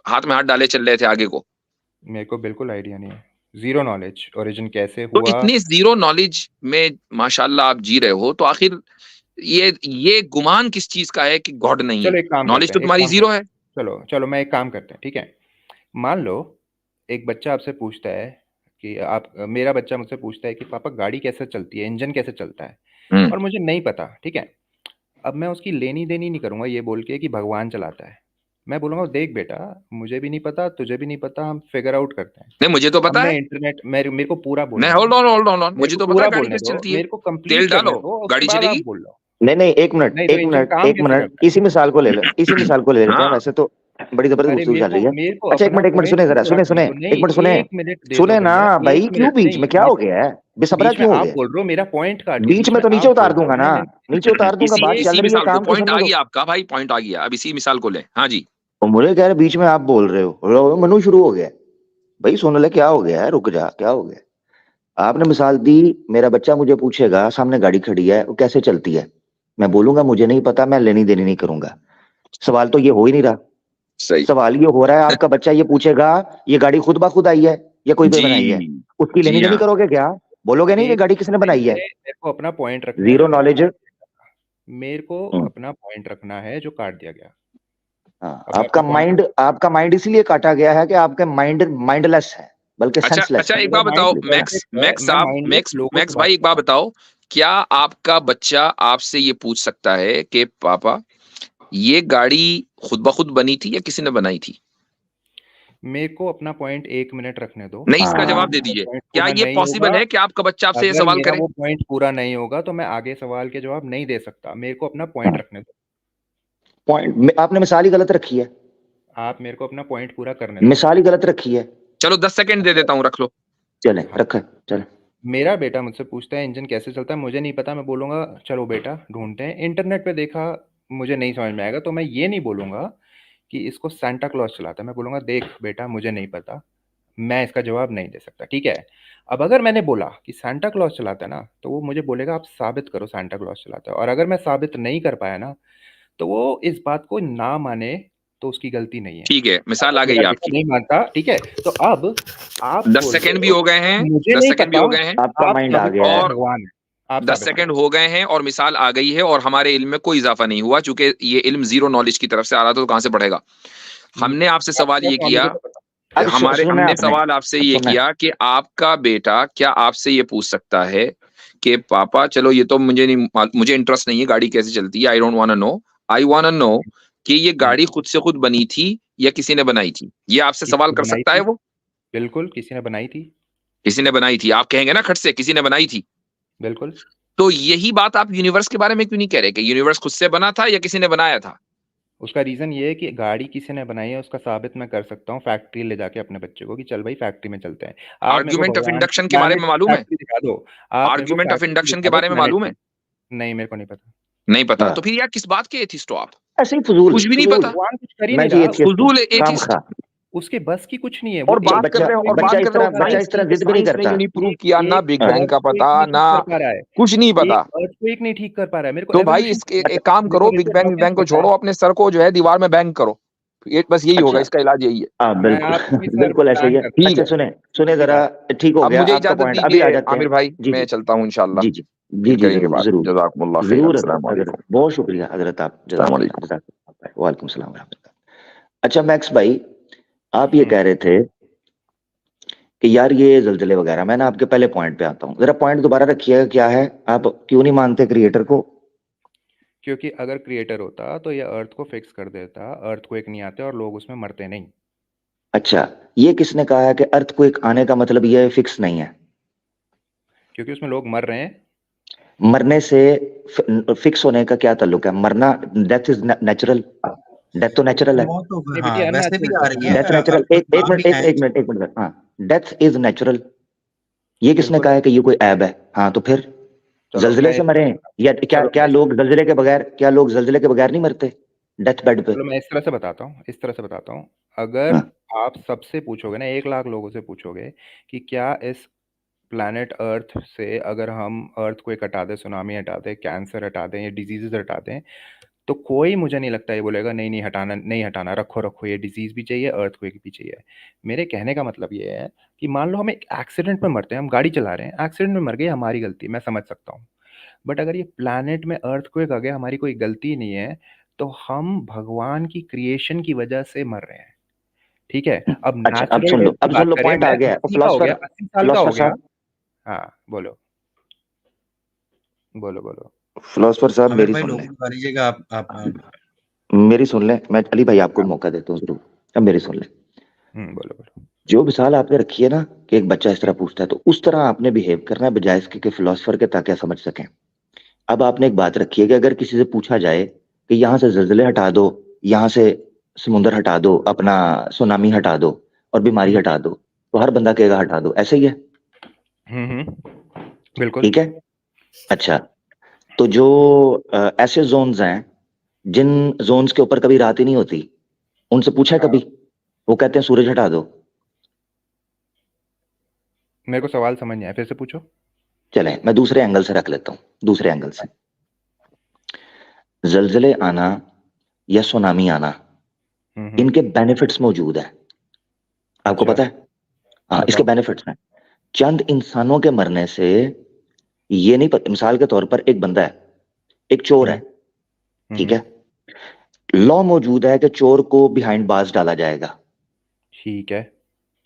A: हाथ में हाथ डाले चल रहे थे आगे को?
E: मेरे को बिल्कुल आइडिया नहीं है, जीरो नॉलेज, ओरिजिन कैसे
A: तो
E: हुआ।
A: इतनी जीरो नॉलेज में माशाल्लाह आप जी रहे हो, तो आखिर ये गुमान किस चीज का है कि गॉड नहीं है?
E: चलो एक काम
A: नॉलेज
E: करते
A: तो
E: हैं, एक
A: तुम्हारी
E: काम
A: जीरो
E: करते
A: है।
E: हैं, चलो चलो मैं एक काम करते हैं, ठीक है। मान लो एक बच्चा आपसे पूछता है कि आप मेरा बच्चा मुझसे पूछता है कि पापा गाड़ी कैसे चलती है, इंजन कैसे चलता है,
A: हम्म।
E: और मुझे नहीं पता, ठीक है। अब मैं उसकी लेनी देनी नहीं करूंगा ये बोल के कि भगवान चलाता है। मैं बोलूंगा देख बेटा, मुझे भी नहीं पता, तुझे भी नहीं पता, हम फिगर आउट करते हैं।
A: नहीं, मुझे तो
E: अब
A: पता
E: मैं
A: है।
E: इंटरनेट, मेरे को पूरा
A: नहीं,
E: बोलने दो,
A: होल्ड ऑन,
E: मेरे
A: मुझे
E: को
A: तो पता
E: पूरा
A: है गाड़ी
E: बोलने
A: कैसे
E: दो,
A: चलती है।
E: मेरे को
A: तेल
E: कंप्लीट करने
A: डालो,
E: दो, उसके
A: गाड़ी
E: बाद आप
A: चलेगी।
E: बोल लो।
B: नहीं नहीं, एक मिनट
E: नहीं तो
B: एक
E: इंजन
B: मिनट
E: काम
B: एक
E: कैसे
B: मिनट,
E: करता है।
B: इसी मिसाल को ले ले, इसी मिसाल को ले लेते हैं।
A: हाँ,
B: वैसे तो बड़ी जबरदस्त
E: अरे
B: गुफ्तगू चल रही है।
E: मेरे को
B: अच्छा
E: अपना
B: एक मिनट सुने
E: पॉइंट
B: जरा,
E: तो
B: सुने
E: रखने
B: सुने,
E: दो,
B: एक
E: नहीं
B: मिनट सुने,
E: एक मिनट दे दो
B: सुने ना
E: भैया,
B: भाई,
E: एक
B: क्यों
E: मिनट
B: बीच
E: नहीं,
B: में क्या हो गया है? बेसब्रा
E: बीच में
B: क्यों हो
E: आप
B: गए?
E: बोल रहे हो, मेरा पॉइंट काट के,
B: बीच
E: बीच
B: में
E: में
B: तो नीचे
E: आप
B: उतार
E: बोल रहे
B: दूंगा
E: हो,
B: ना, नीचे उतार दूंगा,
A: इसी
B: बात चल
A: इसी
B: रही है,
A: मिसाल को,
B: काम तो
A: पॉइंट
B: सुनने
A: आ
B: दो।
A: गया आपका भाई, पॉइंट आ गया। अब इसी मिसाल को ले। हाँ जी।
B: और मुझे कह रहे बीच में आप बोल रहे हो, मनु शुरू हो गया। भाई सुन ले, क्या हो गया है, रुक जा, क्या हो गया? आपने मिसाल दी, मेरा बच्चा मुझे पूछेगा सामने गाड़ी खड़ी है वो कैसे चलती है, मैं बोलूंगा मुझे नहीं पता, मैं लेनी देनी नहीं करूंगा। सवाल तो ये हो ही नहीं रहा।
A: सही।
B: सवाल ये हो रहा है, आपका बच्चा ये पूछेगा ये गाड़ी खुद ब खुद आई है या कोई पे
A: जी।
B: बनाई है, उसकी लेनी
A: जी
B: देनी
A: हाँ।
B: करोगे क्या? बोलोगे नहीं ये
E: एक
B: गाड़ी किसने
E: नहीं,
B: बनाई है?
E: मेरे को अपना पॉइंट रखना है
B: जीरो
E: जो मैंने
B: नॉलेज।
E: काट दिया, मेरे को अपना पॉइंट रखना है जो काट दिया गया।
B: हाँ,
E: अब मैं अपना पॉइंट,
B: आपका माइंड इसलिए काटा गया है कि आपका माइंड माइंडलेस है, बल्कि
A: अच्छा
B: सेंसलेस
A: अच्छा,
B: है।
A: एक
E: मेरा
A: बात
E: माइंड
A: बताओ, मैक्स
E: परफेक्ट है,
A: मैक्स
E: मैं
A: साहब,
E: माइंडलेस
A: मैक्स
E: लोगों से
A: मैक्स
E: बात
A: भाई, एक
E: करता
A: बात
E: हूँ।
A: बताओ। क्या आपका बच्चा आपसे ये पूछ सकता है कि पापा ये गाड़ी खुद ब खुद बनी थी या किसी ने बनाई थी?
E: मेरे को अपना पॉइंट 1 मिनट रखने दो।
A: नहीं, इसका
E: अगर
A: जवाब दे
E: मेरा
A: दीजिए।
E: पॉइंट
A: क्या
E: पूरा
A: ये
E: नहीं होगा,
A: पॉसिबल है कि आपका बच्चा आपसे ये
E: अगर
A: सवाल
E: मेरा
A: करे?
E: वो पॉइंट पूरा नहीं होगा तो मैं आगे सवाल के जवाब नहीं दे सकता। मेरे को अपना पॉइंट रखने दो,
B: पॉइंट आपने मिसाल ही गलत रखी है,
E: आप मेरे को अपना पॉइंट पूरा करने दो।
B: मिसाल ही गलत रखी है।
A: चलो 10 सेकंड दे देता हूँ, रख लो।
B: चले
E: हाँ,
B: रखा, चले।
E: मेरा बेटा मुझसे पूछता है इंजन कैसे चलता है, मुझे नहीं पता, मैं बोलूंगा चलो बेटा ढूंढते हैं, इंटरनेट पे देखा, मुझे नहीं समझ में आएगा तो मैं ये नहीं बोलूंगा कि इसको सांता क्लॉज चलाता है, मैं बोलूंगा देख बेटा मुझे नहीं पता, मैं इसका जवाब नहीं दे सकता, ठीक है। अब अगर मैंने बोला कि सांता क्लॉज चलाता है ना, तो वो मुझे बोलेगा आप साबित करो सांता क्लॉज चलाता है, और अगर मैं साबित नहीं कर पाया ना, तो वो इस बात को ना माने तो उसकी गलती नहीं है।
A: ठीक है, मिसाल
E: अगर
A: आ गई
E: मेरा बेटा
A: आपकी।
E: नहीं मानता, ठीक है, तो अब आप
A: 10
E: बोल रहे
A: सेकंड भी
E: हो
A: हो गए हैं।
E: मुझे
A: 10
E: नहीं
A: सेकंड भी
E: पता,
A: हो गए हैं।
B: आपका
E: आप
B: माइंड आ
E: साबित
B: गया
E: करो
B: है।
A: और
E: भगवान है, आप
A: 10
E: साबित
A: सेकंड
E: करो।
A: हो गए हैं और मिसाल आ गई है, और हमारे इल्म में कोई इजाफा नहीं हुआ, चूंकि ये इल्म जीरो नॉलेज की तरफ से आ रहा था, तो कहां से बढ़ेगा? हमने आपसे सवाल
E: आपका
A: ये
E: तो
A: किया,
E: मुझे तो पता।
B: अब सुनना है
A: हमने
B: आपने,
A: सवाल आपसे
B: अब
A: ये
B: सुनना है।
A: किया कि आपका बेटा क्या आपसे ये पूछ सकता है कि पापा चलो ये तो मुझे नहीं मुझे इंटरेस्ट नहीं है गाड़ी कैसे चलती है, I don't want to know, I want to know कि ये गाड़ी खुद से खुद बनी थी या किसी ने बनाई थी? ये आपसे
E: किसी
A: सवाल
E: ने
A: कर
E: बनाई
A: सकता है
E: थी,
A: वो?
E: बिल्कुल किसी ने बनाई थी,
A: किसी ने बनाई थी, आप कहेंगे ना खट से किसी ने बनाई थी।
E: बिल्कुल।
A: तो यही बात आप यूनिवर्स के बारे में क्यों नहीं कह रहे कि यूनिवर्स खुद से बना था या किसी ने बनाया था?
E: उसका रीजन ये है कि गाड़ी किसी ने बनाई है, उसका साबित मैं कर सकता हूँ फैक्ट्री ले जाके अपने बच्चे को कि चल भाई फैक्ट्री में चलते हैं। आप मेरे को
A: आर्ग्यूमेंट ऑफ
E: भगवान की
A: इंडक्शन के बारे
E: प्लैनेट
A: में
E: की
A: मालूम है?
E: फैक्ट्री दिखा दो, आप मेरे को
A: आर्ग्यूमेंट ऑफ
E: फैक्ट्री
A: इंडक्शन के
E: दिखा दो
A: बारे में
E: प्लैनेट
A: मालूम है?
E: की। नहीं मेरे को नहीं पता।
A: नहीं पता?
B: हाँ,
A: तो फिर यार किस बात के एथिस्ट हो आप?
B: ऐसे ही फजूल
A: कुछ भी नहीं
B: फजूल।
A: पता,
E: भगवान कुछ कर ही
B: मैं
E: नहीं
B: जी
E: रहा,
B: एथियस्ट हूँ,
A: फजूल
B: खाम
A: एथिस्ट।
B: खा।
E: उसके बस की कुछ नहीं है,
A: और
E: वो एक
A: बात कर
B: बच्चा
A: रहे हो, और
B: बच्चा
A: बात कर
B: इस
A: रहे हो
B: तरह, बच्चा
A: साइंस
B: इस
A: की,
B: तरह
A: कि
B: जिद भी नहीं
A: साइंस ने
B: करता।
A: ये नहीं प्रूव
E: एक
A: किया ना,
E: एक
A: बिग बैंग
E: अर्थ
A: का
E: को एक
A: पता
E: नहीं
A: ना,
E: ठीक कर पा रहा है,
A: कुछ नहीं पता।
E: एक अर्थ को एक नहीं ठीक कर पा रहा है, मेरे को
A: तो भाई
E: एवोल्यूशन,
A: इसके
B: अच्छा,
A: एक काम
E: मेरे
A: करो,
E: को
A: big
E: Newton
A: bang
E: lodges
A: bang को
E: पता है।
A: छोड़ो, अपने सर को जो है दीवार में बैंग करो। ये बस यही होगा,
B: अच्छा,
A: इसका इलाज यही है।
B: हाँ
E: मैं
B: बिल्कुल
E: आपको भी सर
B: बिल्कुल ऐसा ही
E: प्लान
B: है।
E: करता हूँ,
A: ठीक
B: अच्छा
A: है,
B: सुने सुने
E: सीधी
B: जरा,
E: बात।
B: ठीक हो
A: अब
B: गया
A: मुझे
B: आपका
A: इजाजत
B: पॉइंट, अभी आ
A: दीजिए
B: जाते हैं।
A: आमिर भाई,
B: जी
A: मैं
B: जी
A: चलता हूँ इंशाल्लाह।
B: जी जी जी
A: फिर
B: जी,
A: करेंगे
B: जरूर
A: बात।
B: जरूर
A: जज़ाकुमुल्लाह खैरन।
B: जरूर
A: अस्सलाम
B: हजरत,
A: वालेकुम।
B: बहुत शुक्रिया हजरत, आप
A: अस्सलाम
B: जज़ाकल्लाह,
A: वालेकुम।
B: जज़ाकल्लाह, वालेकुम सलाम व रहमतुल्लाह। अच्छा मैक्स भाई, आप ये कह रहे थे कि यार ये जल्जले वगैरह, मैं ना आपके पहले पॉइंट पे आता हूँ, जरा पॉइंट दोबारा रखिएगा, क्या है? आप क्यों नहीं मानते क्रिएटर को?
E: क्योंकि अगर क्रिएटर होता तो ये अर्थ को फिक्स कर देता, अर्थ को एक नहीं आते और लोग उसमें मरते नहीं।
B: अच्छा, ये किसने कहा है कि अर्थ को एक आने का मतलब ये फिक्स नहीं है?
E: क्योंकि उसमें लोग मर रहे हैं।
B: मरने से फिक्स होने का क्या ताल्लुक है? मरना, डेथ इज नेचुरल, डेथ तो नेचुरल है।
D: वो तो
E: नहीं
D: हाँ,
E: बेटी
D: वैसे भी
E: अननेचुरल
D: आ
E: कैसे
D: रही
E: होगा।
B: डेथ
D: है,
B: नेचुरल,
D: कुछ
B: एक एक
D: बात भी
B: मिनट,
D: है।
B: एक मिनट, हाँ, डेथ इज नेचुरल, ये किसने
E: बिल्कुल।
B: कहा है कि ये कोई ऐब है? हाँ तो फिर
E: चलो
B: जल्जले
E: मैं
B: से
E: इस
B: मरे
E: तरह से
B: हैं या क्या?
E: चलो
B: क्या लोग जल्जले के बगैर, क्या लोग जल्जले के बगैर नहीं मरते डेथ बेड पे?
E: चलो मैं इस तरह से बताता हूँ, इस तरह से बताता हूँ। अगर
B: हाँ,
E: आप सबसे पूछोगे ना, 1 लाख लोगों से पूछोगे कि क्या इस प्लैनेट अर्थ से अगर हम अर्थ को एक हटा दें, सुनामी हटा दें, कैंसर हटा दें या डिजीजेस हटा दें, तो कोई मुझे नहीं लगता ये बोलेगा नहीं नहीं हटाना नहीं हटाना, रखो रखो, ये डिजीज भी चाहिए, अर्थक्वेक भी चाहिए। मेरे कहने का मतलब ये है कि मान लो हम एक एक्सीडेंट में मरते हैं, हम गाड़ी चला रहे हैं, एक्सीडेंट में मर गए, हमारी गलती, मैं समझ सकता हूँ। बट अगर ये प्लैनेट में अर्थक्वेक आ गया, हमारी कोई गलती नहीं है, तो हम भगवान की क्रिएशन की वजह से मर रहे हैं। ठीक है, अब
B: अच्छा, अब
E: नेचुरल
B: सुन लो,
E: डेथ की बात करें,
B: पॉइंट आ
E: मैं
B: गया है।
E: 80 का हो गया, 80 साल का हो गया।
B: साहब,
E: हाँ बोलो बोलो बोलो।
B: फिलोसफर साहब
D: आमिर
B: मेरी
D: भाई
B: सुन
D: लोगों
B: लें,
D: को गालीजिएगा आप
B: मेरी सुन लें, मैं अली भाई आपको
E: हाँ,
B: मौका देता हूँ जरूर, अब मेरी सुन लें।
E: बोलो बोलो।
B: जो मिसाल आपने रखी है ना कि एक बच्चा इस तरह पूछता है, तो उस तरह आपने बिहेव करना है बजाय इसके कि फिलोसफर के ताकि समझ सकें। अब आपने एक बात रखी है कि अगर किसी से पूछा जाए कि यहाँ से जलजले हटा दो, यहाँ से समुंदर हटा दो, अपना सुनामी हटा दो और बीमारी हटा दो, तो हर बंदा कहेगा हटा दो, ऐसे ही है?
E: बिल्कुल
B: ठीक है। अच्छा, तो जो ऐसे जोन्स हैं जिन जोन्स के ऊपर कभी रात ही नहीं होती, उनसे पूछा है कभी? वो कहते हैं सूरज हटा दो।
E: मेरे को सवाल समझ नहीं आया, फिर से पूछो।
B: चलें, मैं दूसरे एंगल से रख लेता हूं, दूसरे एंगल से। जलजले आना या सुनामी आना, इनके बेनिफिट्स मौजूद है, आपको
E: अच्छा,
B: पता है? हाँ, इसके
E: बताओ।
B: बेनिफिट्स हैं। चंद इंसानों के मरने से ये नहीं पता, मिसाल के तौर पर एक बंदा है, एक चोर है, ठीक है, लॉ मौजूद है कि चोर को बिहाइंड बार्स डाला जाएगा।
E: ठीक है,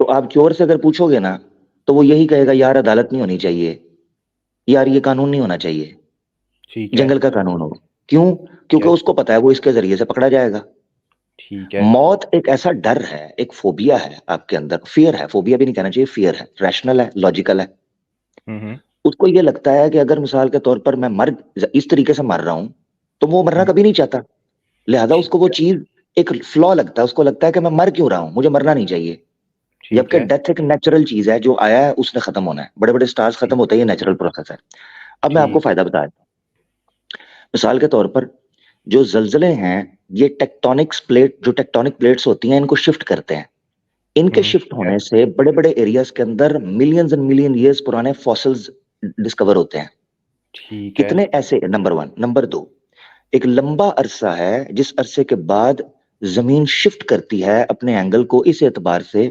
B: तो आप चोर से अगर पूछोगे ना, तो वो यही कहेगा यार अदालत नहीं होनी चाहिए, यार ये कानून नहीं होना चाहिए,
E: ठीक है,
B: जंगल का कानून हो। क्यों? क्योंकि
E: क्या?
B: उसको पता है वो इसके जरिए से पकड़ा जाएगा।
E: ठीक है।
B: मौत एक ऐसा डर है, एक फोबिया है आपके अंदर, फियर है, फोबिया भी नहीं कहना चाहिए, फियर है, रैशनल है, लॉजिकल है। उसको ये लगता है कि अगर मिसाल के तौर पर मैं मर इस तरीके से मर रहा हूं, तो वो मरना कभी नहीं चाहता, लिहाजा उसको वो चीज एक फ्लॉ लगता है, उसको लगता है कि मैं मर क्यों रहा हूं, मुझे मरना नहीं चाहिए।
E: ठीक
B: जबकि
E: है,
B: डेथ एक नेचुरल चीज है, जो आया है उसने खत्म होना है, बड़े बड़े स्टार्स खत्म होते हैं, ये नेचुरल प्रोसेस है। अब मैं आपको
E: ठीक।
B: फायदा बताया, मिसाल के तौर पर जो जलजले हैं, ये जो टेक्टोनिक प्लेट्स होती हैं, इनको शिफ्ट करते हैं। इनके शिफ्ट
E: ठीक है,
B: होने से बड़े बड़े एरियाज के अंदर मिलियंस एंड मिलियन ईयर्स पुराने फॉसिल्स डिस्कवर होते हैं।
E: ठीक है।
B: कितने ऐसे, नंबर वन। नंबर दो, एक लंबा अरसा है जिस अरसे के बाद जमीन शिफ्ट करती है अपने एंगल को, इस एतबार से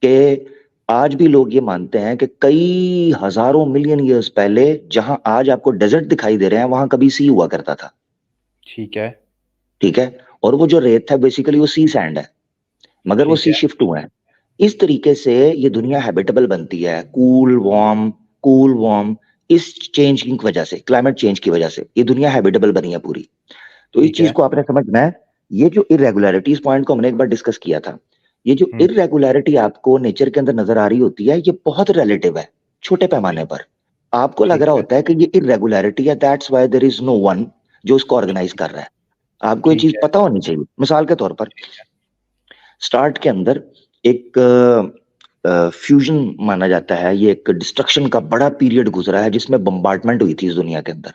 B: कि आज भी लोग ये मानते हैं कि कई हजारों मिलियन ईयर्स पहले जहां आज आपको डेजर्ट दिखाई दे रहे हैं, वहां कभी सी हुआ करता था।
E: ठीक है,
B: ठीक है। और वो जो रेत है बेसिकली वो सी सैंड है, मगर वो
E: ठीक
B: सी
E: है,
B: शिफ्ट हुए हैं। इस तरीके से ये दुनिया हैबिटेबल बनती है, कूल वार्म, इस चेंज की वजह से, क्लाइमेट चेंज की वजह से ये दुनिया हैबिटेबल बनी है पूरी। तो इस
E: ठीक
B: चीज
E: है।
B: को आपने समझना है। ये जो इरेगुलरिटीज पॉइंट को हमने एक बार डिस्कस किया था, ये जो इरेगुलरिटी आपको नेचर के अंदर नजर आ रही होती है, ये बहुत रिलेटिव है, छोटे पैमाने पर। आपको लग
E: ठीक
B: रहा
E: है,
B: होता है कि ये इरेगुलरिटी है, that's why there is no one जो उसको ऑर्गेनाइज कर रहा है। आपको ये
E: ठीक
B: चीज
E: है,
B: पता होनी चाहिए। मिसाल के तौर पर स्टार्ट के अंदर एक फ्यूजन माना जाता है, ये एक डिस्ट्रक्शन का बड़ा पीरियड गुजरा है जिसमें बम्बार्टमेंट हुई थी इस दुनिया के अंदर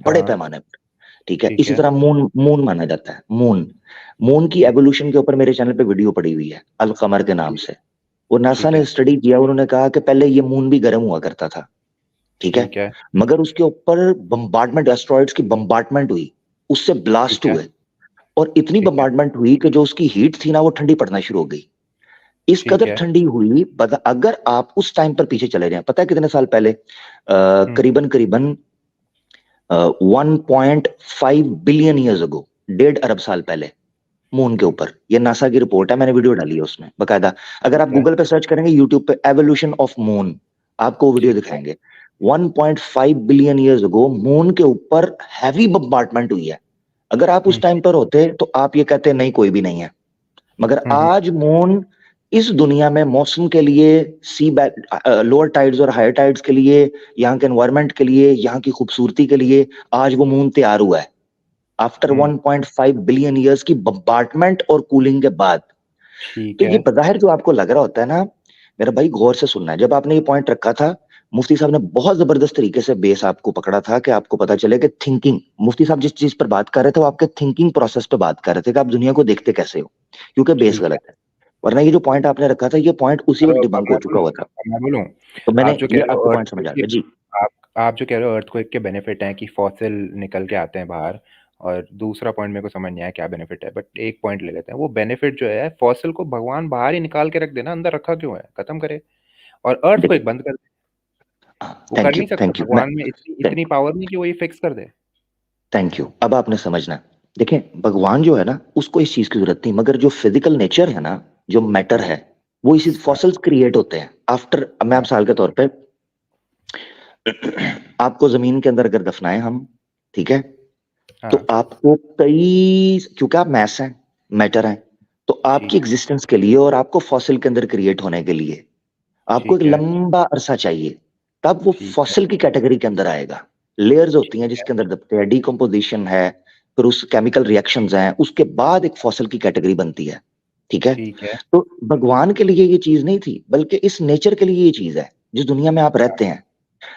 B: बड़े
E: हाँ,
B: पैमाने पर। ठीक है।
E: ठीक
B: इसी
E: है,
B: तरह मून मून माना जाता है, मून की एवोल्यूशन के ऊपर मेरे चैनल पे वीडियो पड़ी हुई है, अल कमर के नाम से। वो नासा
E: ठीक
B: ने
E: है,
B: स्टडी किया, उन्होंने कहा कि पहले ये मून भी गर्म हुआ करता था। ठीक है।
E: ठीक है,
B: मगर उसके ऊपर बम्बार्टमेंट, एस्ट्रॉइड्स की बम्बार्टमेंट हुई, उससे ब्लास्ट
E: ठीक है,
B: हुए, और इतनी
E: ठीक है,
B: बम्बार्टमेंट हुई कि जो उसकी हीट थी ना वो ठंडी पड़ना शुरू हो गई। इस
E: ठीक
B: कदर
E: है।
B: ठंडी हुई, अगर आप उस टाइम पर पीछे चले जाएं, पता है कितने साल पहले, करीबन करीबन 1.5 बिलियन ईयर्स अगो, 1.5 अरब साल पहले, मून के ऊपर, ये नासा की रिपोर्ट है, मैंने वीडियो डाली है उसमें बकायदा। अगर आप
E: ठीक है,
B: गूगल पे सर्च करेंगे, यूट्यूब पे एवोल्यूशन ऑफ मून, आपको वीडियो
E: ठीक है,
B: दिखाएंगे। 1.5 बिलियन ईयर्स अगो मून के ऊपर हैवी बम्बार्टमेंट हुई है। अगर आप उस टाइम पर होते तो आप ये कहते नहीं कोई भी नहीं है। मगर आज मून इस दुनिया में मौसम के लिए, लोअर टाइड्स और हायर टाइड्स के लिए, यहाँ के एनवायरनमेंट के लिए, यहाँ की खूबसूरती के लिए, आज वो मून तैयार हुआ है आफ्टर 1.5 बिलियन ईयर्स की बम्बार्टमेंट और कूलिंग के बाद।
E: ठीक
B: तो ये
E: है।
B: बज़ाहिर जो आपको लग रहा होता है ना, मेरा भाई गौर से सुनना है। जब आपने ये पॉइंट रखा था, मुफ्ती साहब ने बहुत जबरदस्त तरीके से बेस आपको पकड़ा था कि आपको पता चले कि थिंकिंग, मुफ्ती साहब जिस चीज पर बात कर रहे थे वो आपके थिंकिंग प्रोसेस पे बात कर रहे थे कि आप दुनिया को देखते कैसे हो, क्योंकि बेस
E: ठीक है।
B: गलत है। वरना ये जो पॉइंट आपने रखा था, ये पॉइंट उसी वक्त
E: अब
B: डिबंक हो
E: मैं
B: चुका
E: बोलूं,
B: हुआ था।
E: मैं बोलूं,
B: तो मैंने
E: आप जो कह
B: ये
E: रहे
B: आपको
E: हो
B: पॉइंट
E: अर्थक्वेक
B: समझा
E: के,
B: दिया जी।
E: आप जो कह रहे हो अर्थक्वेक के बेनिफिट हैं कि फॉसिल निकल के आते हैं बाहर, और दूसरा पॉइंट मेरे को समझ नहीं आया क्या बेनिफिट है, बट एक पॉइंट ले लेते हैं। वो बेनिफिट जो है, फॉसिल को भगवान बाहर ही निकाल के रख देना, अंदर रखा क्यों है, खत्म करे और अर्थ को
B: देखिए,
E: एक बंद कर दे। वो
B: थैंक
E: कर
B: यू,
E: नहीं सकता,
B: थैंक यू।
E: भगवान में इतनी पावर नहीं कि वो ये फिक्स कर दे।
B: Thank you. अब आपने समझना, देखें, भगवान जो है ना, उसको इस चीज की जरूरत नहीं, मगर जो फिजिकल नेचर है ना, जो मैटर है, वो इसी फॉसिल्स क्रिएट होते हैं आफ्टर। मैं आप साल के तौर पे आपको जमीन के अंदर अगर दफनाएं हम, ठीक है, तो
E: हाँ
B: आपको कई, क्योंकि आप मैस हैं, मैटर हैं, तो आपकी
E: ठीक
B: एग्जिस्टेंस के लिए और आपको फॉसिल के अंदर क्रिएट होने के लिए आपको एक
E: ठीक है
B: लंबा अरसा चाहिए, तब वो
E: ठीक है
B: फॉसिल की कैटेगरी के अंदर आएगा। लेयर्स होती हैं
E: ठीक है
B: जिसके अंदर दबते हैं, डिकम्पोजिशन है, फिर उस केमिकल रिएक्शंस हैं, उसके बाद एक फॉसिल की कैटेगरी बनती है, ठीक है।
E: ठीक है।
B: तो भगवान के लिए ये चीज नहीं थी, बल्कि इस नेचर के लिए ये चीज है, जिस दुनिया में आप रहते हैं।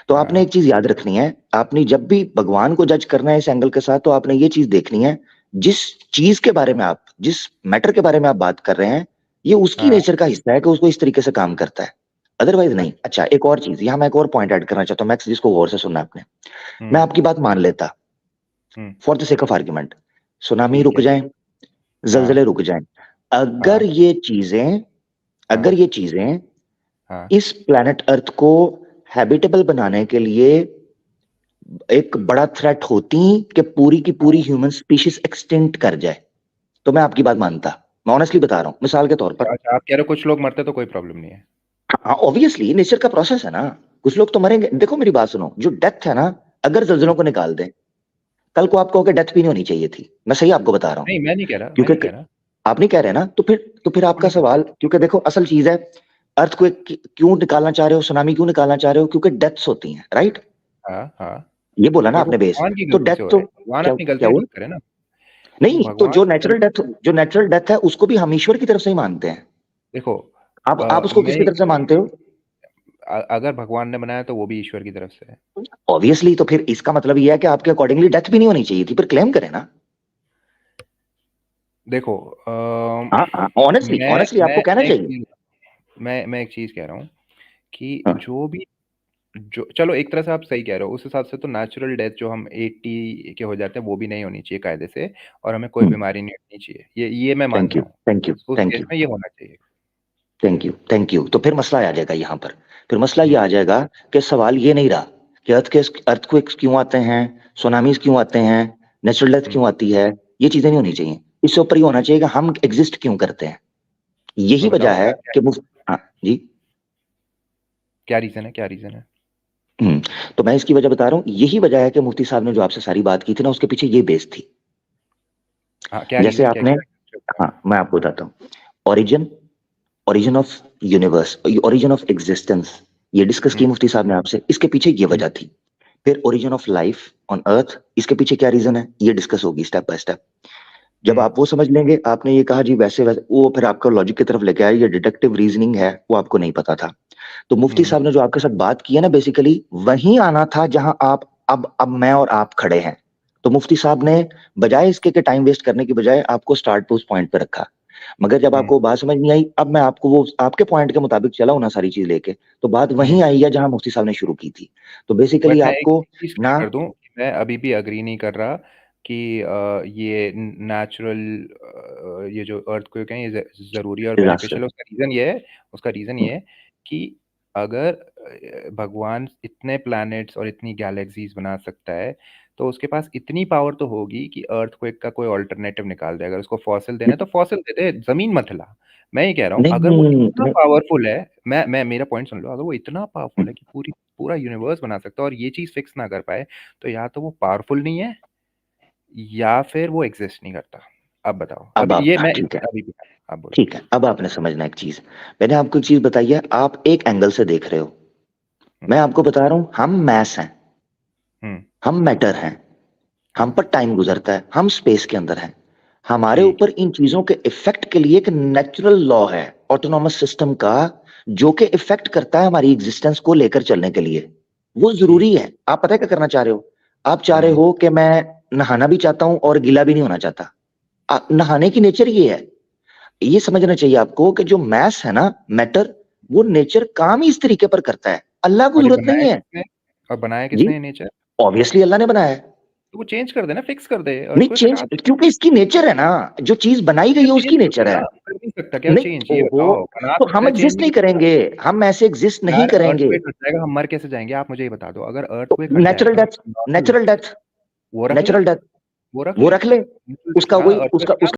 B: तो आपने
E: हाँ
B: एक चीज याद रखनी है, आपने जब भी भगवान को जज करना है इस एंगल के साथ, तो आपने ये चीज देखनी है, जिस चीज के बारे में आप, जिस मैटर के बारे में आप बात कर रहे हैं, ये उसकी
E: हाँ
B: नेचर का हिस्सा है कि उसको इस तरीके से काम करता है, अदरवाइज नहीं। अच्छा, एक और चीज यहाँ मैं एक और पॉइंट ऐड करना चाहता हूँ मैक्स, जिसको गौर से सुनना आपने। मैं आपकी बात मान लेता,
E: hmm,
B: for the sake of argument, tsunami
E: ठीक
B: रुक
E: है।
B: जाए,
E: हाँ
B: जलजले रुक जाएं,
E: हाँ
B: अगर ये चीजें,
E: हाँ
B: अगर ये चीजें
E: हाँ
B: इस प्लैनेट अर्थ को हैबिटेबल बनाने के लिए एक बड़ा थ्रेट होती कि पूरी की पूरी ह्यूमन स्पीशीज एक्सटिंक्ट कर जाए, तो मैं आपकी बात मानता। मैं ऑनेस्टली बता रहा हूं, मिसाल के तौर पर।
E: अच्छा, आप कह रहे हो कुछ लोग मरते तो कोई प्रॉब्लम नहीं है।
B: हाँ, ऑब्वियसली नेचर का प्रोसेस है ना, कुछ लोग तो मरेंगे। देखो मेरी बात सुनो, जो डेथ है ना, अगर जल्जलों को निकाल दें, कल को आप कहोगे डेथ भी नहीं होनी चाहिए थी, मैं सही आपको बता रहा हूँ।
E: नहीं, मैं नहीं कह रहा, मैं
B: क्योंकि
E: नहीं कह रहा।
B: आप नहीं कह रहे ना, तो फिर आपका
E: नहीं कह
B: सवाल, क्योंकि देखो असल चीज है, अर्थ को क्यों निकालना चाह रहे हो, सुनामी क्यों निकालना चाह रहे हो, क्योंकि डेथ्स होती हैं, राइट।
E: रहा। हाँ हाँ,
B: ये बोला ना
E: बट वो
B: आपने बेस,
E: भगवान की
B: तो
E: गलती से
B: डेथ
E: हो
B: तो
E: रहा है, भगवान
B: क्या
E: अपनी
B: क्या
E: गलतियां
B: हुआ?
E: ठीक करे ना।
B: नहीं, तो
E: भगवान की गलती,
B: जो नेचुरल डेथ है उसको भी हम ईश्वर की तरफ से ही मानते हैं।
E: देखो
B: आप उसको
E: मैं
B: किसकी तरफ से मानते हो?
E: अगर भगवान ने बनाया तो वो भी ईश्वर की तरफ से है।
B: ऑब्वियसली, तो फिर इसका मतलब ये है कि आपके अकॉर्डिंगली डेथ भी नहीं होनी चाहिए थी, फिर क्लेम करें ना।
E: देखो
B: हाँ हाँ, ऑनेस्टली ऑनेस्टली आपको कहना चाहिए।
E: मैं एक चीज कह रहा हूँ कि
B: हाँ,
E: जो भी, जो चलो एक तरह से आप सही कह रहे हो, उस हिसाब से तो नेचुरल डेथ जो हम 80 के हो जाते हैं वो भी नहीं होनी चाहिए कायदे से, और हमें कोई बीमारी नहीं होनी चाहिए, ये मैं
B: थैंक
E: मानता
B: यू,
E: हूँ।
B: थैंक यू,
E: उस
B: थैंक
E: केस
B: यू,
E: में ये होना चाहिए।
B: Thank you, thank you. तो फिर मसला आ जाएगा यहाँ पर, फिर मसला ये
E: हम्म,
B: आ जाएगा कि सवाल ये नहीं रहा कि अर्थक्वेक्स क्यों आते हैं, सुनामीज क्यों आते हैं, नेचुरल डेथ
E: हम्म,
B: क्यों आती है, ये चीजें नहीं होनी चाहिए। इससे ऊपर ये होना चाहिए कि हम एग्जिस्ट क्यों करते हैं। यही
E: तो
B: वजह
E: बताओ
B: है कि हाँ जी।
E: क्या रीजन है, क्या रीजन है।
B: हम्म, तो मैं इसकी वजह बता रहा हूँ, यही वजह है कि मुफ्ती साहब ने जो आपसे सारी बात की थी ना, उसके पीछे ये बेस थी।
E: हाँ, क्या
B: जैसे
E: रीजन, क्या
B: आपने,
E: क्या।
B: हाँ मैं आपको बताता हूँ, origin, origin of universe, origin of existence, ये डिस्कस की
E: हम्म,
B: मुफ्ती साहब ने आपसे, इसके पीछे ये
E: हम्म,
B: वजह थी। फिर origin of life on earth, इसके पीछे क्या रीजन है, ये डिस्कस होगी स्टेप बाय स्टेप। जब
E: हम्म,
B: आप वो समझ लेंगे, आपने ये कहा जी वैसे वैसे, वो फिर आपका लॉजिक की तरफ लेके आया, ये डिडक्टिव रीजनिंग है, वो आपको नहीं पता था। तो मुफ्ती
E: हम्म,
B: साहब ने जो आपके साथ बात की है ना, बेसिकली वहीं आना था जहां आप, अब मैं और आप खड़े हैं। तो मुफ्ती साहब ने बजाय इसके के टाइम वेस्ट करने की बजाय आपको स्टार्ट पे उस पॉइंट पे रखा। मगर जब
E: हम्म।
B: आपको बात समझ नहीं आई, अब मैं आपको वो आपके पॉइंट के मुताबिक चला हूं ना सारी चीज लेके, तो बात वहीं आई है जहां मुफ्ती साहब ने शुरू की थी। तो बेसिकली
E: बट मैं एक
B: आपको
E: चीज
B: ना,
E: क्लियर कर दूं कि मैं अभी भी अग्री नहीं कर रहा कि ये नेचुरल, ये जो अर्थक्वेक है ये जरूरी और बेनिफिशियल
B: डिजास्टर,
E: है। उसका रीजन ये है कि अगर भगवान इतने प्लैनेट्स और इतनी गैलेक्सीज बना सकता है, तो उसके पास इतनी पावर तो होगी कि अर्थक्वेक का कोई ऑल्टरनेटिव निकाल दे। अगर उसको फॉसिल देना है तो फॉसिल दे दे, जमीन मत हिला। मैं ये कह रहा हूँ,
B: नहीं
E: अगर वो इतना
B: नहीं,
E: पावरफुल है, मैं मेरा पॉइंट सुन लो, अगर वो इतना पावरफुल है कि पूरा यूनिवर्स बना सकता है और ये चीज फिक्स ना कर पाए, तो या तो वो पावरफुल नहीं है या फिर वो एग्जिस्ट नहीं करता। अब बताओ,
B: अब
E: अभी
B: आप,
E: ये
B: हाँ
E: मैं
B: ठीक है,
E: अभी भी, आप बोलो।
B: ठीक है, अब आपने समझना एक चीज। मैंने आपको एक चीज बताई है, आप एक एंगल से देख रहे हो,
E: हम्म,
B: मैं आपको बता रहा हूं, हम मैस हैं,
E: हम्म,
B: हम मैटर हैं, हम
E: हाँ
B: पर टाइम गुजरता है, हम स्पेस के अंदर हैं। हमारे
E: ठीक
B: ऊपर इन चीजों के इफेक्ट के लिए एक नेचुरल लॉ है ऑटोनॉमस सिस्टम का, जो कि इफेक्ट करता है हमारी एग्जिस्टेंस को लेकर चलने के लिए। वो
E: ठीक।
B: जरूरी है। आप पता है क्या करना चाह रहे हो? आप चाह रहे
E: हम्म,
B: हो कि मैं नहाना भी चाहता हूं और गीला भी नहीं होना चाहता। नहाने की नेचर ये है, ये समझना चाहिए आपको कि जो मैस है ना, मैटर, वो नेचर काम ही इस तरीके पर करता है, अल्लाह को
E: और ये
B: जरूरत
E: बनाया
B: नहीं है।
E: किसने, और बनाया
B: जी,
E: किसने ये नेचर।
B: ऑब्वियसली अल्लाह ने बनाया है।
E: तो वो चेंज कर दे ना, फिक्स कर दे।
B: नहीं
E: earthquake
B: चेंज,
E: हटा दे।
B: क्योंकि इसकी नेचर है ना, जो चीज बनाई गई है उसकी
E: चेंज
B: नेचर है।
E: कर नहीं सकता क्या
B: नहीं
E: चेंज? ये
B: ओहो,
E: बताओ, बना
B: तो
E: सकता
B: हम
E: है, चेंज
B: एग्जिस्ट
E: नहीं
B: नहीं
E: कर सकता।
B: करेंगे, हम ऐसे एग्जिस्ट नहीं
E: यार
B: करेंगे।
E: earthquake हट जाएगा, हम मर कैसे जाएंगे? आप मुझे ये बता दो, अगर
B: तो
E: earthquake हट
B: नेचुरल
E: जाएगा
B: डेथ,
E: normal,
B: नेचुरल डेथ,
E: वो रख ले,
B: नेचुरल डेथ
E: वो रख
B: वो
E: ले,
B: रख ले,
E: natural death,
B: उसका
E: हाँ,
B: वही
E: earthquake
B: उसका
E: हटा